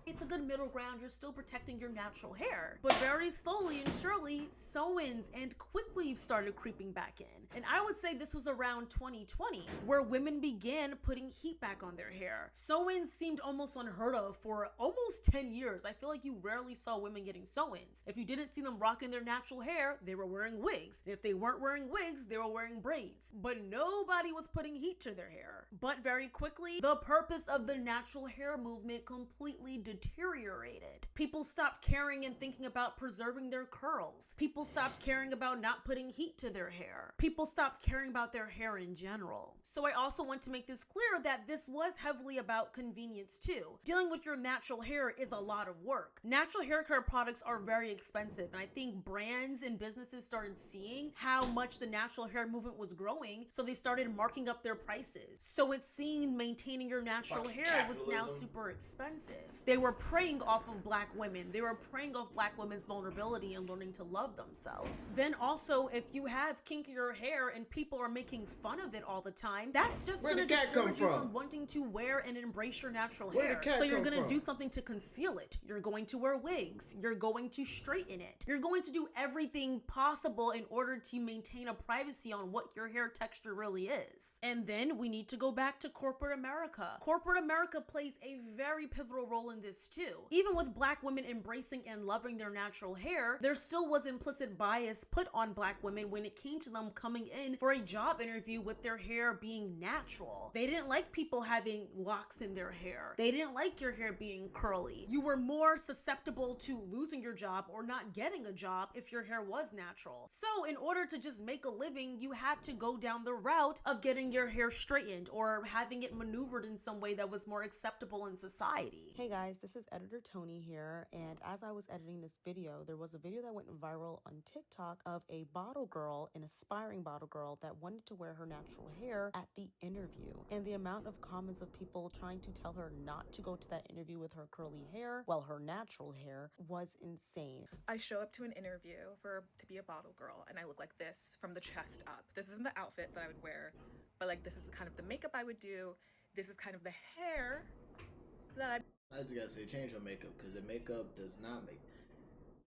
It's a good middle ground. You're still protecting your natural hair. But very slowly and surely, sew-ins and quick weave started creeping back in. And I would say this was around 2020, where women began putting heat back on their hair. Sew-ins seemed almost unheard of for almost 10 years. I feel like you rarely saw women getting sew-ins. If you didn't see them rocking their natural hair, they were wearing wigs. And if they weren't wearing wigs, they were wearing braids. But nobody was putting heat to their hair. But very quickly, the purpose of the natural hair movement completely deteriorated. People stopped caring and thinking about preserving their curls. People stopped caring about not putting heat to their hair. People stopped caring about their hair in general. So I also want to make this clear that this was heavily about convenience too. Dealing with your natural hair is a lot of work. Natural hair care products are very expensive, and I think brands and businesses started seeing how much the natural hair movement was growing, so they started marking up their prices. So it seemed maintaining your natural hair was now super expensive. They were preying off of black women. They were preying off black women's vulnerability and learning to love themselves. Then also, if you have kinkier hair and people are making fun of it all the time, that's just gonna discourage you from wanting to wear and embrace your natural hair. So you're gonna do something to conceal it. You're going to wear wigs. You're going to straighten it. You're going to do everything possible in order to maintain a privacy on what your hair texture really is. And then we need to go back to corporate America. Corporate America plays a very pivotal role in this too. Even with black women embracing and loving their natural hair, there still was implicit bias put on black women when it came to them coming in for a job interview with their hair being natural. They didn't like people having locks in their hair. They didn't like your hair being curly. You were more susceptible to losing your job or not getting a job if your hair was natural. So in order to just make a living, you had to go down the route of getting your hair straightened or having it maneuvered in some way that was more acceptable in society. Hey guys, this is Editor Tony here, and as I was editing this video, there was a video that went viral on TikTok of a bottle girl, an aspiring bottle girl, that wanted to wear her natural hair at the interview. And the amount of comments of people trying to tell her not to go to that interview with her curly hair, well, her natural hair, was insane. I show up to an interview to be a bottle girl, and I look like this from the chest up. This isn't the outfit that I would wear, but like this is kind of the makeup I would do. This is kind of the hair that I just gotta say, change your makeup, because the makeup does not make.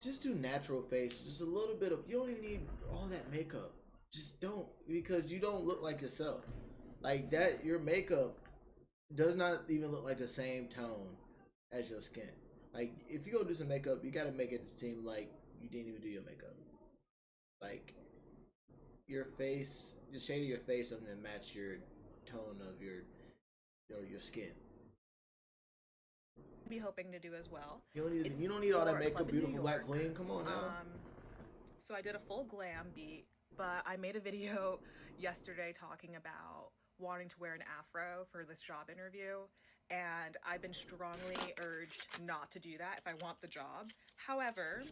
Just do natural face, just a little bit of. You don't even need all that makeup. Just don't, because you don't look like yourself. Like that, your makeup does not even look like the same tone as your skin. Like if you go do some makeup, you gotta make it seem like you didn't even do your makeup. Like your face, the shade of your face doesn't match your tone of your skin. be hoping to do as well. You don't need all that makeup, beautiful black queen. Come on now. So I did a full glam beat, but I made a video yesterday talking about wanting to wear an afro for this job interview, and I've been strongly urged not to do that if I want the job. However,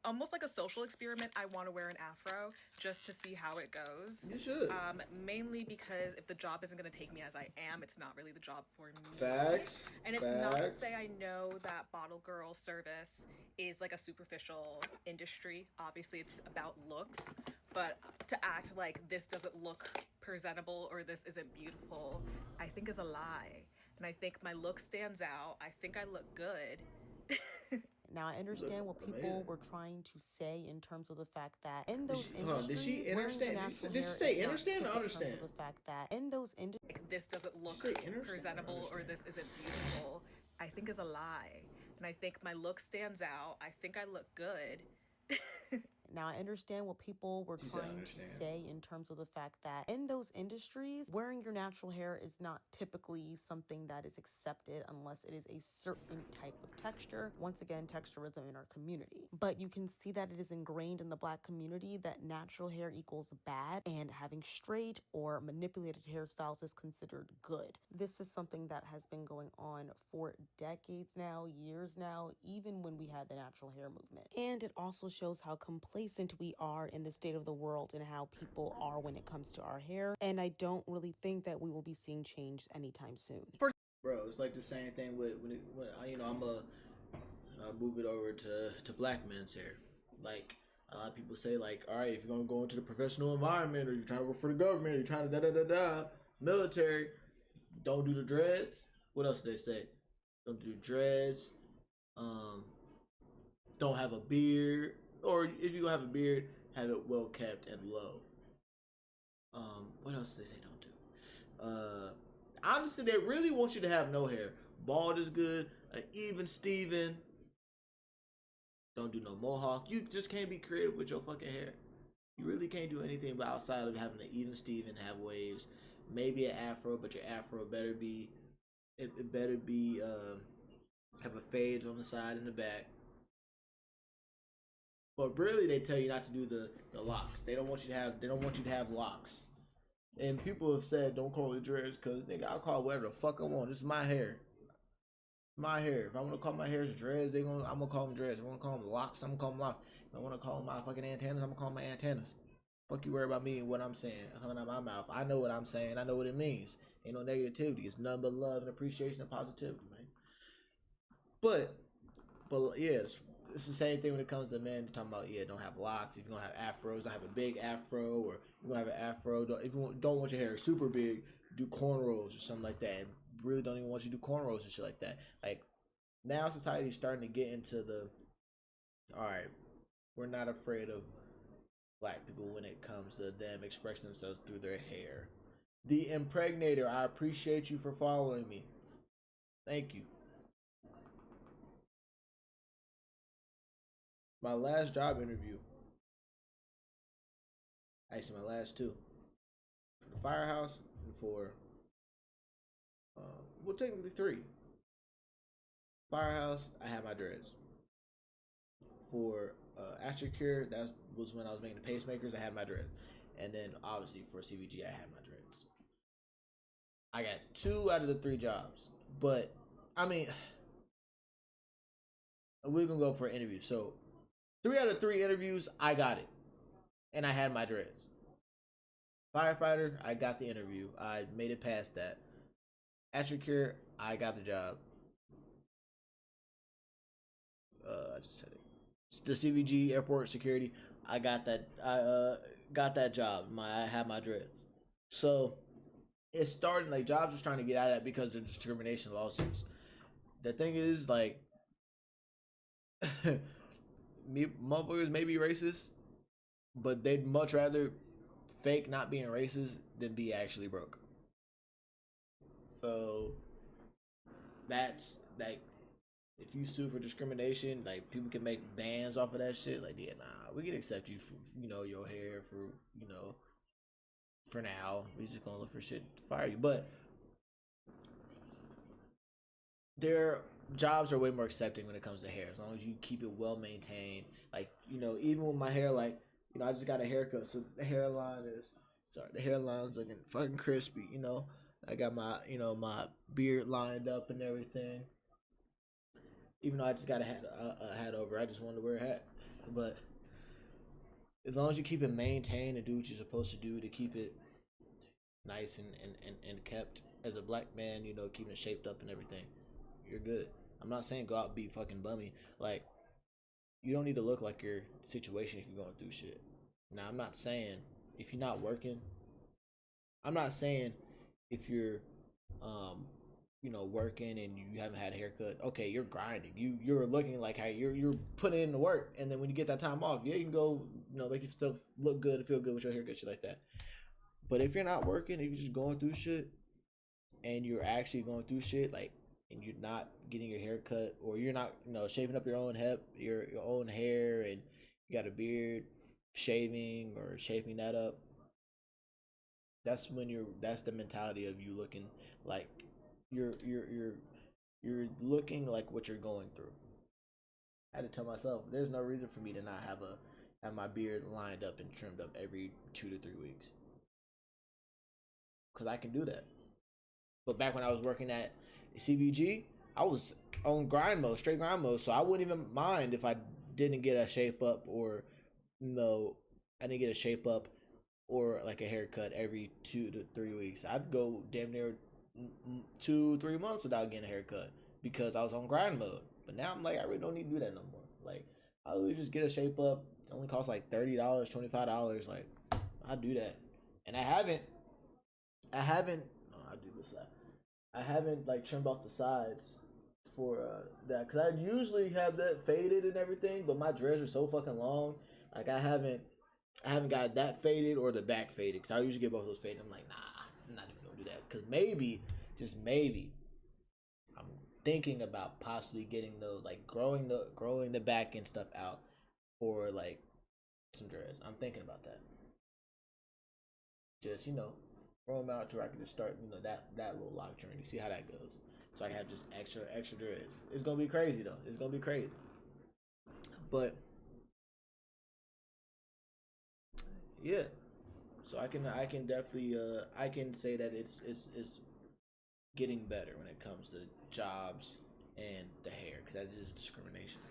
almost like a social experiment, I want to wear an afro just to see how it goes. You should. Mainly because if the job isn't going to take me as I am, it's not really the job for me. Facts. And it's not to say I know that bottle girl service is like a superficial industry. Obviously, it's about looks, but to act like this doesn't look presentable or this isn't beautiful, I think is a lie. And I think my look stands out. I think I look good. Now, I understand what people were trying to say in terms of the fact that in those industries, did she understand? Did she say understand or understand? The fact that in those industries, this doesn't look presentable or this isn't beautiful, I think is a lie. And I think my look stands out. I think I look good. Now, I understand what people were trying to say in terms of the fact that in those industries, wearing your natural hair is not typically something that is accepted unless it is a certain type of texture. Once again, texturism in our community. But you can see that it is ingrained in the Black community that natural hair equals bad and having straight or manipulated hairstyles is considered good. This is something that has been going on for decades now, years now, even when we had the natural hair movement. And it also shows how complacent we are in the state of the world and how people are when it comes to our hair. And I don't really think that we will be seeing change anytime soon. Bro, it's like the same thing when I'm move it over to black men's hair. Like people say, like, all right, if you're gonna go into the professional environment or you're trying to work for the government, or you're trying to military, don't do the dreads. What else do they say? Don't do dreads. Um, don't have a beard, or if you have a beard, have it well kept and low. What else do they say don't do? Honestly, they really want you to have no hair. Bald is good. An even Steven. Don't do no mohawk. You just can't be creative with your fucking hair. You really can't do anything but outside of having an even Steven, have waves, maybe an afro, but your afro better be it better be have a fade on the side and the back. But really, they tell you not to do the locks. They don't want you to have locks. And people have said don't call it dreads because nigga, I'll call it whatever the fuck I want. This is my hair. My hair. If I want to call my hair dreads, I'm gonna call them dreads. If I want to call them locks, I'm gonna call them locks. If I want to call them my fucking antennas, I'm gonna call them my antennas. Fuck you worry about me and what I'm saying coming out of my mouth. I know what I'm saying. I know what it means. Ain't no negativity. It's nothing but love and appreciation and positivity, man. But yeah, it's the same thing when it comes to men. You're talking about don't have locks. If you're gonna have afros, don't have a big afro, or you're gonna have an afro. If you don't want your hair super big, do cornrows or something like that. And really don't even want you to do cornrows and shit like that. Like now, society's starting to get into the all right. We're not afraid of black people when it comes to them expressing themselves through their hair. The Impregnator, I appreciate you for following me. Thank you. My last job interview, actually my last two, for the firehouse and for, well, technically three. Firehouse, I had my dreads. For Aftercare, that was when I was making the pacemakers, I had my dreads. And then obviously for CVG, I had my dreads. I got 2 out of the 3 jobs. But, I mean, we're going to go for an interview. So, 3 out of 3 interviews, I got it. And I had my dreads. Firefighter, I got the interview. I made it past that. Aftercare, I got the job. I just said it. The CVG airport security, I got that. I got that job. I had my dreads. So it's starting like jobs are trying to get out of that because of discrimination lawsuits. The thing is, like, motherfuckers may be racist, but they'd much rather fake not being racist than be actually broke. So that's like, if you sue for discrimination, like people can make bans off of that shit. Like, yeah, nah, we can accept you for your hair for now. We just gonna look for shit to fire you. But their jobs are way more accepting when it comes to hair, as long as you keep it well maintained. Like, even with my hair, like, I just got a haircut, so the hairline's looking fucking crispy. I got my my beard lined up and everything. Even though I just got a hat over, I just wanted to wear a hat. But as long as you keep it maintained and do what you're supposed to do to keep it nice and kept as a black man, keeping it shaped up and everything, you're good. I'm not saying go out and be fucking bummy. Like, you don't need to look like your situation if you're going through shit. Now, I'm not saying if you're not working. I'm not saying if you're working and you haven't had a haircut, okay, you're grinding. You're looking like how you're putting in the work, and then when you get that time off, yeah, you can go, make yourself look good and feel good with your haircut, shit like that. But if you're not working, if you're just going through shit, and you're actually going through shit, like, and you're not getting your hair cut, or you're not, shaping up your own your own hair, and you got a beard, shaving or shaping that up, that's the mentality of you looking like you're looking like what you're going through. I had to tell myself there's no reason for me to not have my beard lined up and trimmed up every 2 to 3 weeks, because I can do that. But back when I was working at CVG, I was on straight grind mode, so I wouldn't even mind if I didn't get a shape up, or I didn't get a shape up or like a haircut every 2 to 3 weeks. I'd go damn near 2-3 months without getting a haircut because I was on grind mode. But now I'm like, I really don't need to do that no more. Like, I really just get a shape up. It only costs like $30, $25. Like, I do that, and I haven't. I do this side. I haven't like trimmed off the sides that, because I usually have that faded and everything, but my dreads are so fucking long. Like I haven't got that faded or the back faded, because I usually get both of those faded. I'm like, nah, I'm not even gonna do that, because maybe, just maybe, I'm thinking about possibly getting those, like growing the back and stuff out, or like some dreads. I'm thinking about that. Just, grow them out to where I can just start, that little lock journey. See how that goes. So I can have just extra dreads. It's gonna be crazy though. It's gonna be crazy. But yeah. So I can definitely I can say that it's getting better when it comes to jobs and the hair, because that is discrimination.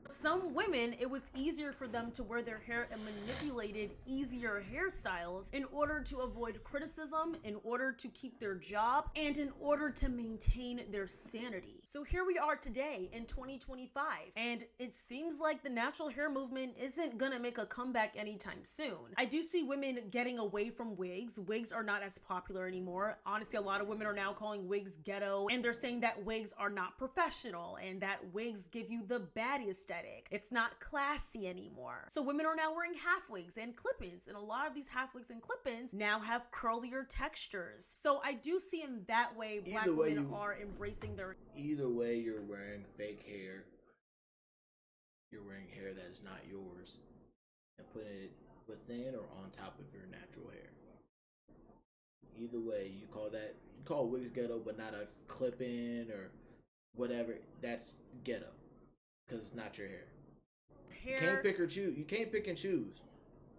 Some women, it was easier for them to wear their hair in manipulated, easier hairstyles in order to avoid criticism, in order to keep their job, and in order to maintain their sanity. So here we are today in 2025, and it seems like the natural hair movement isn't gonna make a comeback anytime soon. I do see women getting away from wigs. Wigs are not as popular anymore. Honestly, a lot of women are now calling wigs ghetto, and they're saying that wigs are not professional and that wigs give you the baddie aesthetic. It's not classy anymore. So women are now wearing half wigs and clip-ins, and a lot of these half wigs and clip-ins now have curlier textures. So I do see in that way black women are embracing their... Either way, you're wearing fake hair. You're wearing hair that is not yours and putting it within or on top of your natural hair. Either way, you call wigs ghetto, but not a clip-in or whatever. That's ghetto. Because it's not your hair. You can't pick or choose. You can't pick and choose.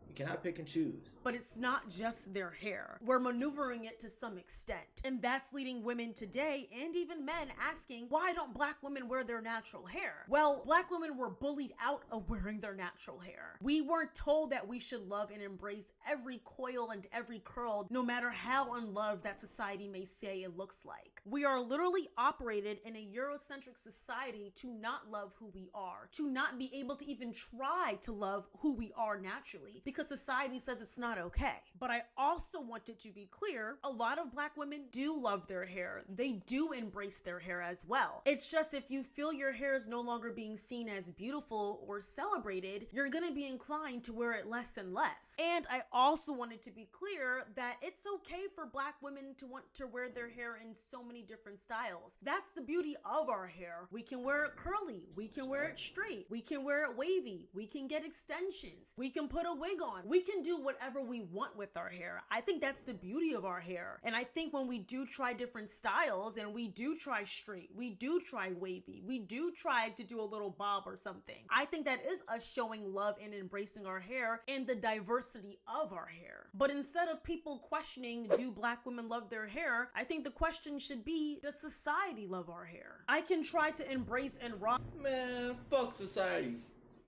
You cannot pick and choose. But it's not just their hair. We're maneuvering it to some extent. And that's leading women today, and even men, asking, why don't black women wear their natural hair? Well, black women were bullied out of wearing their natural hair. We weren't told that we should love and embrace every coil and every curl, no matter how unloved that society may say it looks like. We are literally operated in a Eurocentric society to not love who we are, to not be able to even try to love who we are naturally, because society says it's not okay. But I also want it to be clear, a lot of black women do love their hair. They do embrace their hair as well. It's just if you feel your hair is no longer being seen as beautiful or celebrated, you're gonna be inclined to wear it less and less. And I also want it to be clear that it's okay for black women to want to wear their hair in so many different styles. That's the beauty of our hair. We can wear it curly, we can wear it straight, we can wear it wavy, we can get extensions, we can put a wig on, we can do whatever we want with our hair. I think that's the beauty of our hair. And I think when we do try different styles, and we do try straight, we do try wavy, we do try to do a little bob or something, I think that is us showing love and embracing our hair and the diversity of our hair. But instead of people questioning, do black women love their hair, I think the question should be, does society love our hair? I can try to embrace and rock. Man, fuck society.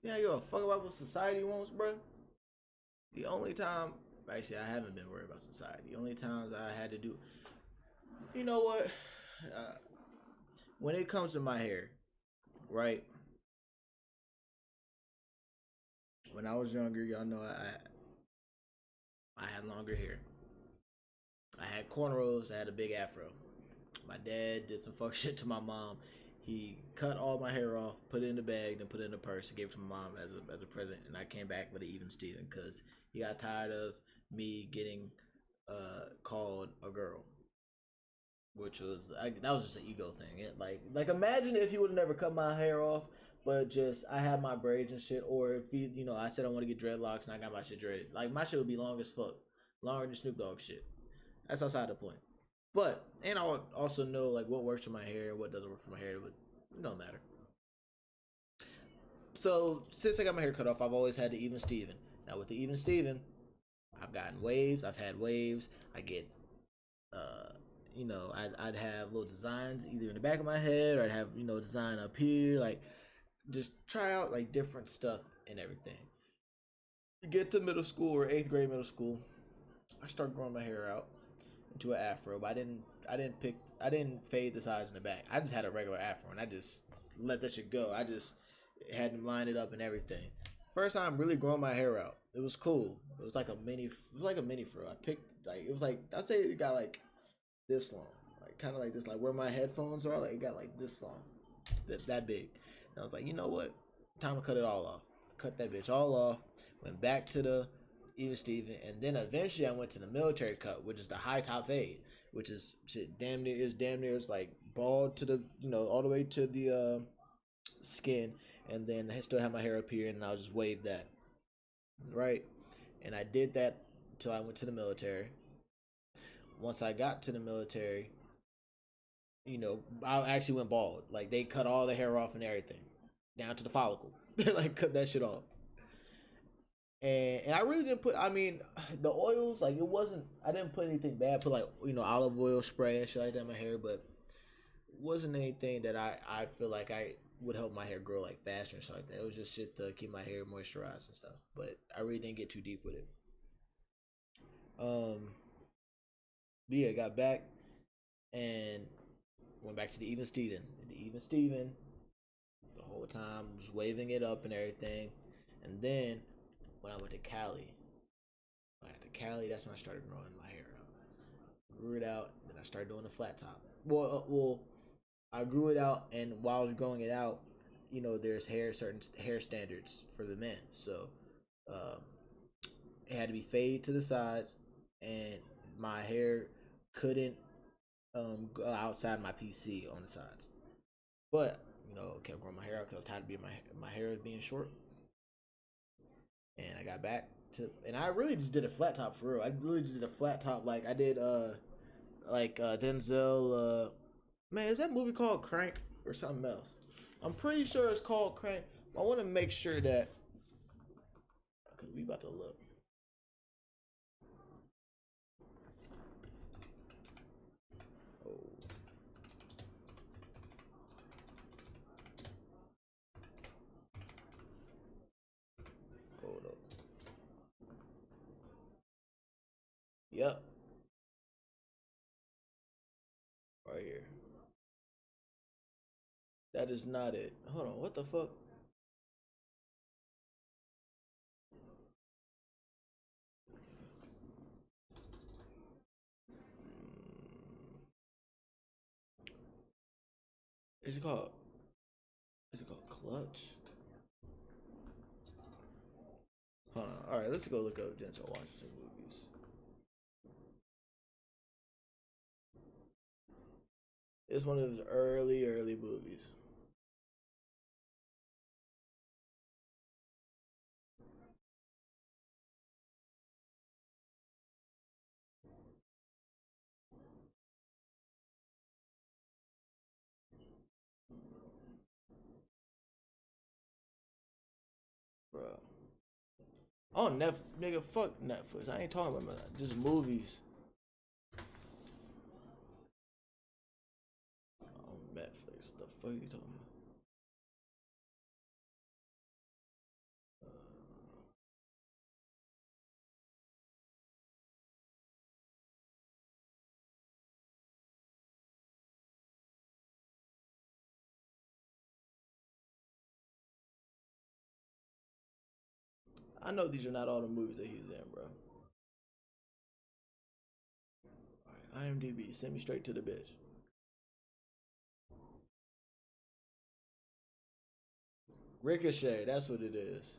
Yeah, you give a fuck about what society wants, bro? The only time, actually, I haven't been worried about society. The only times I had to do, you know what? When it comes to my hair, right? When I was younger, y'all know I had longer hair. I had cornrows. I had a big afro. My dad did some fuck shit to my mom. He cut all my hair off, put it in the bag, then put it in a purse, and gave it to my mom as a present. And I came back with an even Steven because he got tired of me getting called a girl, which was that was just an ego thing. Like imagine if he would have never cut my hair off, but just I had my braids and shit, or if he, I said I want to get dreadlocks and I got my shit dreaded. Like my shit would be long as fuck, longer than Snoop Dogg shit. That's outside the point. But, and I would also know like what works for my hair and what doesn't work for my hair. It don't matter. So since I got my hair cut off, I've always had the even Steven. Now with the even Steven, I've gotten waves. I've had waves. I get, I'd have little designs either in the back of my head, or I'd have, design up here. Like just try out like different stuff and everything. Get to middle school or 8th grade middle school, I start growing my hair out into an afro, but I didn't fade the sides in the back. I just had a regular afro and I just let that shit go. I just had them line it up and everything. First time really growing my hair out. It was cool. It was like a mini fro. I picked I'd say it got like this long. Like kind of like this, like where my headphones are, like it got like this long. that big. And I was like, you know what? Time to cut it all off. Cut that bitch all off. Went back to the even Steven, and then eventually I went to the military cut, which is the high top fade, which is shit damn near it's like bald to the all the way to the skin, and then I still have my hair up here, and I'll just wave that, right? And I did that till I went to the military. Once I got to the military, I actually went bald. Like, they cut all the hair off and everything, down to the follicle. Like, cut that shit off. And I really didn't put, the oils, like, I didn't put anything bad. I put, like, olive oil spray and shit like that in my hair, but it wasn't anything that I feel like I would help my hair grow, like, faster and stuff like that. It was just shit to keep my hair moisturized and stuff. But I really didn't get too deep with it. But yeah, got back and went back to the Even Steven. The whole time, just waving it up and everything. And then when I went to Cali, that's when I started growing my hair out. Grew it out, then I started doing the flat top. Well, I grew it out, and while I was growing it out, there's certain hair standards for the men. So it had to be fade to the sides, and my hair couldn't go outside my PC on the sides. But kept growing my hair out because I was tired of being my hair being short. And I got back to, and I really just did a flat top for real. I really just did a flat top, like I did Denzel. Man, is that movie called Crank or something else? I'm pretty sure it's called Crank. I want to make sure that, because we about to look. Hold up. Yep. Right here. That is not it. Hold on, what the fuck? Is it called Clutch? Hold on. Alright, let's go look up Denzel Washington movies. It's one of his early movies. Bro. Oh, nigga, fuck Netflix. I ain't talking about that. Just movies. Oh, Netflix. What the fuck are you talking about? I know these are not all the movies that he's in, bro. Alright, IMDb, send me straight to the bitch. Ricochet, that's what it is.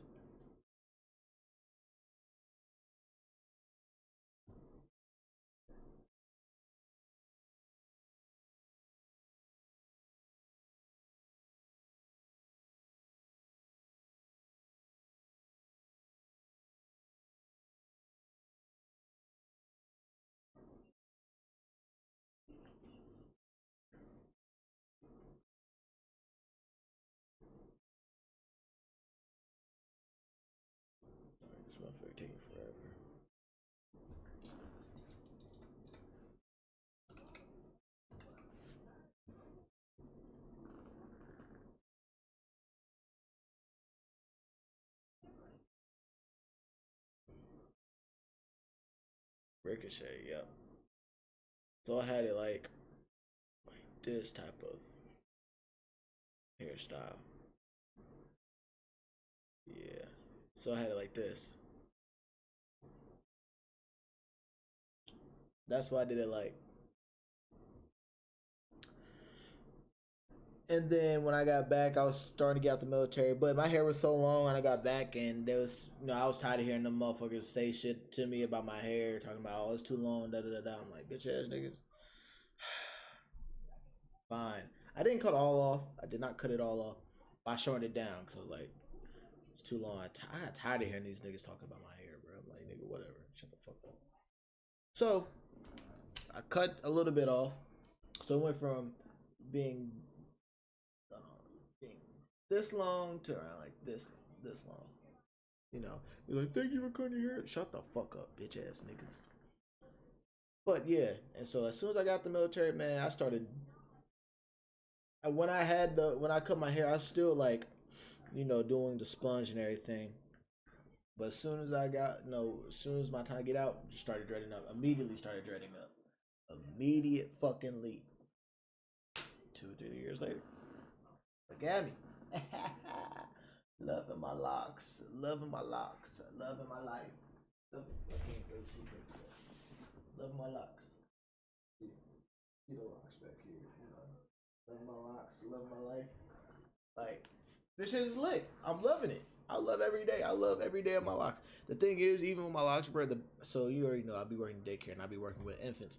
Alright, this motherfucker taking forever. Ricochet, yep. So I had it like this type of hairstyle. Yeah. So I had it like this. That's why I did it like And then when I got back, I was starting to get out the military, but my hair was so long, and I got back, and there was, I was tired of hearing them motherfuckers say shit to me about my hair, talking about, oh, it's too long, da da da da. I'm like, bitch ass niggas. Fine. I didn't cut it all off. I did not cut it all off. I shortened it down because I was like, it's too long. I got tired of hearing these niggas talking about my hair, bro. I'm like, nigga, whatever. Shut the fuck up. So I cut a little bit off. So it went from being this long to around like this long. You're like, thank you for cutting your hair. Shut the fuck up, bitch ass niggas. But yeah, and so as soon as I got the military, man, I started. When I cut my hair, I was still like, doing the sponge and everything. But as soon as as soon as my time to get out, just started dreading up. Immediately started dreading up. Immediate fucking leap. 2 or 3 years later. Look at me. Loving my locks. Loving my locks. Loving my life. I can't really see loving my locks. See the locks back here. Loving my locks. Loving my life. Like, this shit is lit. I'm loving it. I love every day. I love every day of my locks. The thing is, even with my locks, bro, so you already know I'll be working daycare and I'll be working with infants.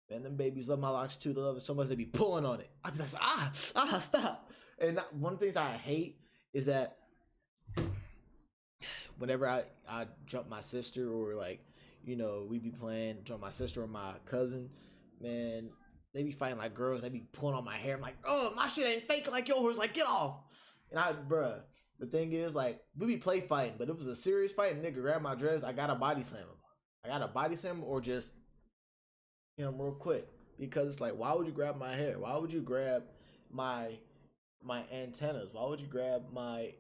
Man, them babies love my locks too. They love it so much they be pulling on it. I be like, stop. And one of the things I hate is that whenever I jump my sister or like, we be playing, jump my sister or my cousin, man, they be fighting like girls. They be pulling on my hair. I'm like, oh, my shit ain't fake like yours. Like, get off. And the thing is, like, we be play fighting, but if it was a serious fight and nigga grab my dress, I gotta body slam him. Or just hit him real quick. Because it's like, why would you grab my hair? Why would you grab my antennas? Why would you grab my...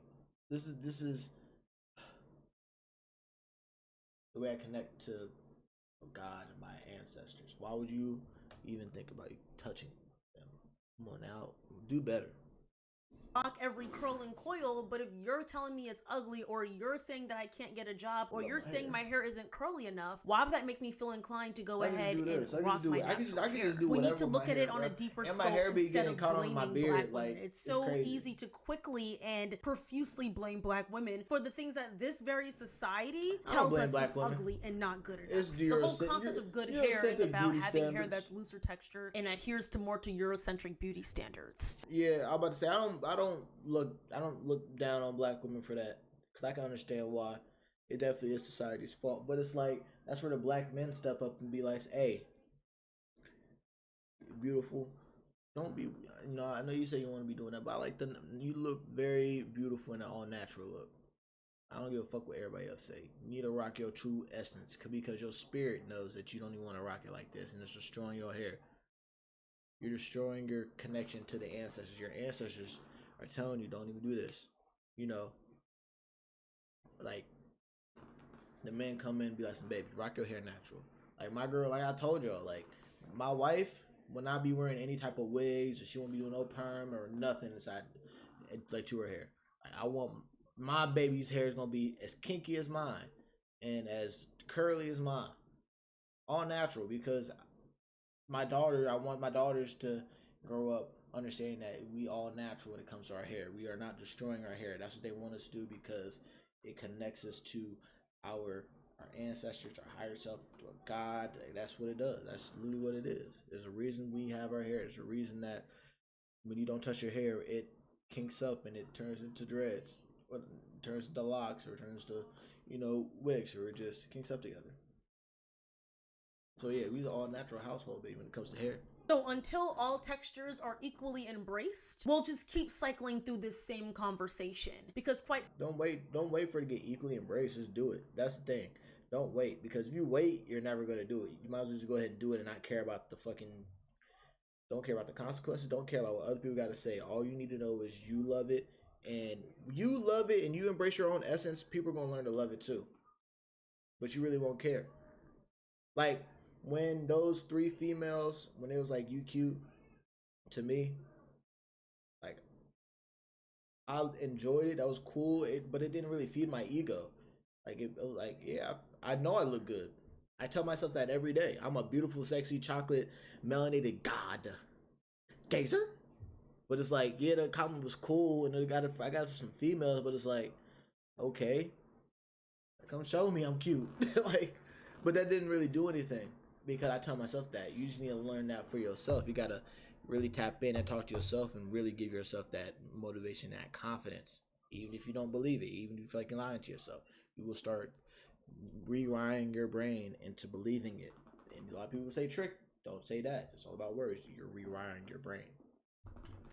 This is the way I connect to God and my ancestors. Why would you even think about touching them? Come on now, do better. Rock every curl and coil, but if you're telling me it's ugly, or you're saying that I can't get a job, or you're saying my hair isn't curly enough, why would that make me feel inclined to go ahead and rock my natural hair? We need to look at it on a deeper scope instead of blaming black women. It's so easy to quickly and profusely blame black women for the things that this very society tells us is ugly and not good enough. The whole concept of good hair is about having hair that's looser textured and adheres to more to Eurocentric beauty standards. Yeah, I'm about to say I don't look down on black women for that, because I can understand why. It definitely is society's fault, but it's like that's where the black men step up and be like, hey, you're beautiful, don't be, I know you say you want to be doing that, but I like you look very beautiful in an all natural look. I don't give a fuck what everybody else say. You need to rock your true essence, because your spirit knows that you don't even want to rock it like this, and it's destroying your hair. You're destroying your connection to the ancestors. Your ancestors are telling you don't even do this. Like the men come in and be like, baby, rock your hair natural. Like my girl, like I told y'all, like my wife will not be wearing any type of wigs, or she won't be doing no perm or nothing inside, like to her hair. Like I want my baby's hair is gonna be as kinky as mine and as curly as mine, all natural, because I want my daughters to grow up understanding that we all natural when it comes to our hair. We are not destroying our hair. That's what they want us to do, because it connects us to our ancestors, our higher self, to a God. That's what it does. That's literally what it is. There's a reason we have our hair. There's a reason that when you don't touch your hair, it kinks up and it turns into dreads, or it turns into locks, or it turns to, wigs, or it just kinks up together. So yeah, we're all natural household, baby, when it comes to hair. So until all textures are equally embraced, we'll just keep cycling through this same conversation. Because don't wait for it to get equally embraced. Just do it. That's the thing. Don't wait, because if you wait, you're never gonna do it. You might as well just go ahead and do it and not care about don't care about the consequences. Don't care about what other people got to say. All you need to know is you love it, and you embrace your own essence. People are gonna learn to love it too, but you really won't care. Like when those 3 females, when it was like, you cute to me, like I enjoyed it. That was cool. But it didn't really feed my ego. Like it was like, yeah, I know I look good. I tell myself that every day. I'm a beautiful, sexy, chocolate, melanated god. Gazer? But it's like, yeah, the comment was cool, and I got it from some females, but it's like, okay, come show me I'm cute. Like, but that didn't really do anything, because I tell myself that you just need to learn that for yourself. You gotta really tap in and talk to yourself and really give yourself that motivation, that confidence. Even if you don't believe it, even if you feel like you're lying to yourself, you will start rewiring your brain into believing it. And a lot of people say trick. Don't say that. It's all about words. You're rewiring your brain.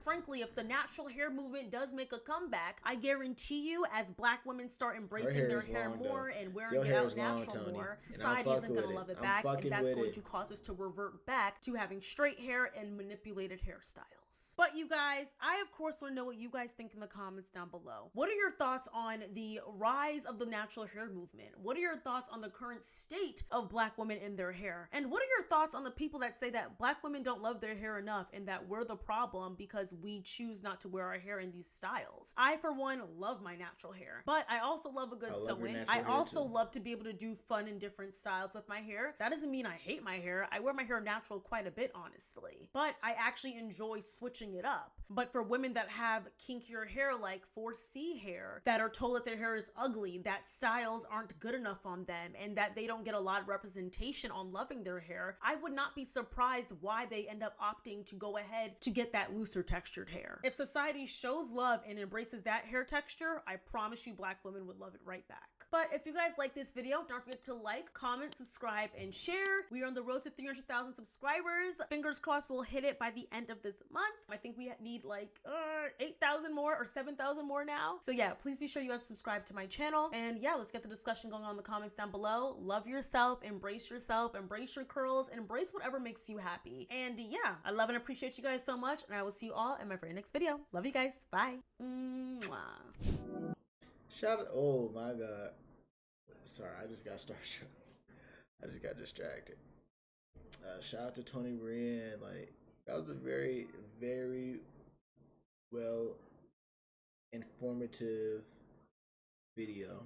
Frankly, if the natural hair movement does make a comeback, I guarantee you, as black women start embracing their hair more and wearing it out natural more, society isn't going to love it back, and that's going to cause us to revert back to having straight hair and manipulated hairstyles. But you guys, I of course want to know what you guys think in the comments down below. What are your thoughts on the rise of the natural hair movement? What are your thoughts on the current state of black women in their hair? And what are your thoughts on the people that say that black women don't love their hair enough and that we're the problem because we choose not to wear our hair in these styles? I, for one, love my natural hair, but I also love a good sew-in. I also love to be able to do fun and different styles with my hair. That doesn't mean I hate my hair. I wear my hair natural quite a bit, honestly, but I actually enjoy switching it up. But for women that have kinkier hair, like 4C hair, that are told that their hair is ugly, that styles aren't good enough on them, and that they don't get a lot of representation on loving their hair, I would not be surprised why they end up opting to go ahead to get that looser textured hair. If society shows love and embraces that hair texture, I promise you black women would love it right back. But if you guys like this video, don't forget to like, comment, subscribe, and share. We are on the road to 300,000 subscribers. Fingers crossed we'll hit it by the end of this month. I think we need like 8,000 more or 7,000 more now. So yeah, please be sure you guys subscribe to my channel. And yeah, let's get the discussion going on in the comments down below. Love yourself, embrace your curls, and embrace whatever makes you happy. And yeah, I love and appreciate you guys so much, and I will see you all in my very next video. Love you guys. Bye. Mwah. Shout out, oh my god. Sorry, I just got starstruck. I just got distracted. Shout out to Tony Brienne. Like, that was a very, very well informative video.